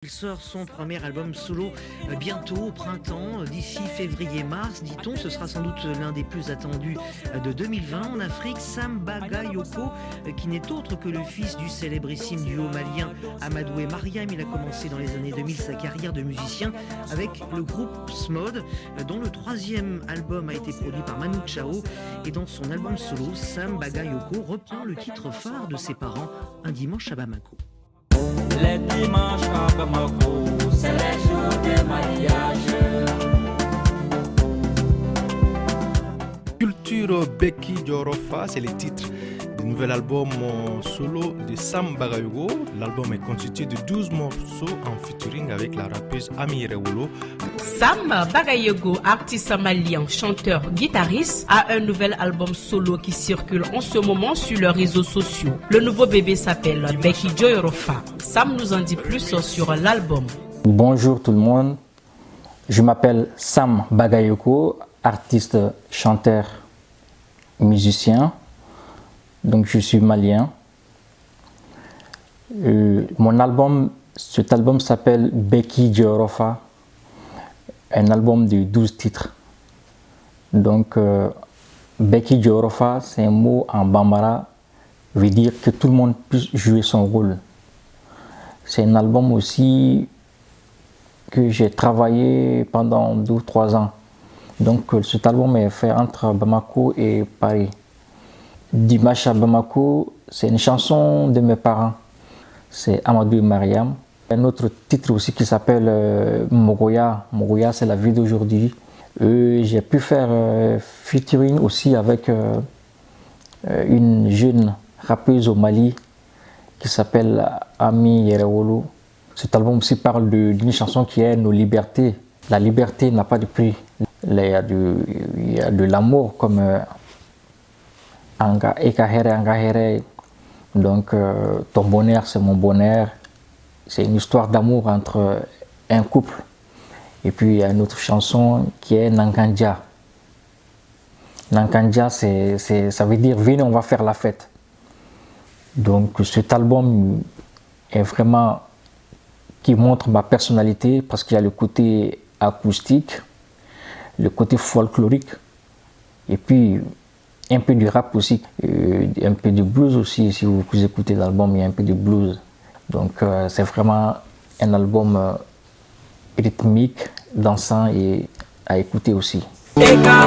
Il sort son premier album solo bientôt au printemps, d'ici février-mars, dit-on. Ce sera sans doute l'un des plus attendus de 2020 en Afrique. Sam Bagayoko, qui n'est autre que le fils du célébrissime duo malien Amadou et Mariam. Il a commencé dans les années 2000 sa carrière de musicien avec le groupe Smod, dont le troisième album a été produit par Manu Chao. Et dans son album solo, Sam Bagayoko reprend le titre phare de ses parents, Un dimanche à Bamako. Les dimanches à Bamako, c'est les jours de mariage. Culture Beki Jorofa, c'est le titre du nouvel album solo de Sam Bagayoko. L'album est constitué de 12 morceaux en featuring avec la rappeuse Ami Rewolo. Sam Bagayoko, artiste malien, chanteur, guitariste, a un nouvel album solo qui circule en ce moment sur les réseaux sociaux. Le nouveau bébé s'appelle Beki Jorofa. Sam nous en dit plus sur l'album. Bonjour tout le monde, je m'appelle Sam Bagayoko, artiste, chanteur, musicien. Donc je suis malien. Cet album s'appelle Beki Jorofa, un album de 12 titres. Donc Beki Jorofa, c'est un mot en bambara, veut dire que tout le monde puisse jouer son rôle. C'est un album aussi que j'ai travaillé pendant 2 ou 3 ans. Donc cet album est fait entre Bamako et Paris. Dimanche à Bamako, c'est une chanson de mes parents. C'est Amadou et Mariam. Un autre titre aussi qui s'appelle Mogoya. Mogoya, c'est la vie d'aujourd'hui. J'ai pu faire featuring aussi avec une jeune rappeuse au Mali qui s'appelle Ami Rewolo. Cet album aussi parle d'une chanson qui est nos libertés. La liberté n'a pas de prix. Il y a de l'amour comme Anga Ekahere Angahere. Donc ton bonheur c'est mon bonheur. C'est une histoire d'amour entre un couple. Et puis il y a une autre chanson qui est Nankandja. Nankandja, ça veut dire venez, on va faire la fête. Donc cet album est vraiment qui montre ma personnalité parce qu'il y a le côté acoustique, le côté folklorique et puis un peu du rap aussi, un peu de blues aussi. Si vous écoutez l'album, il y a un peu de blues. Donc c'est vraiment un album rythmique, dansant et à écouter aussi. Eka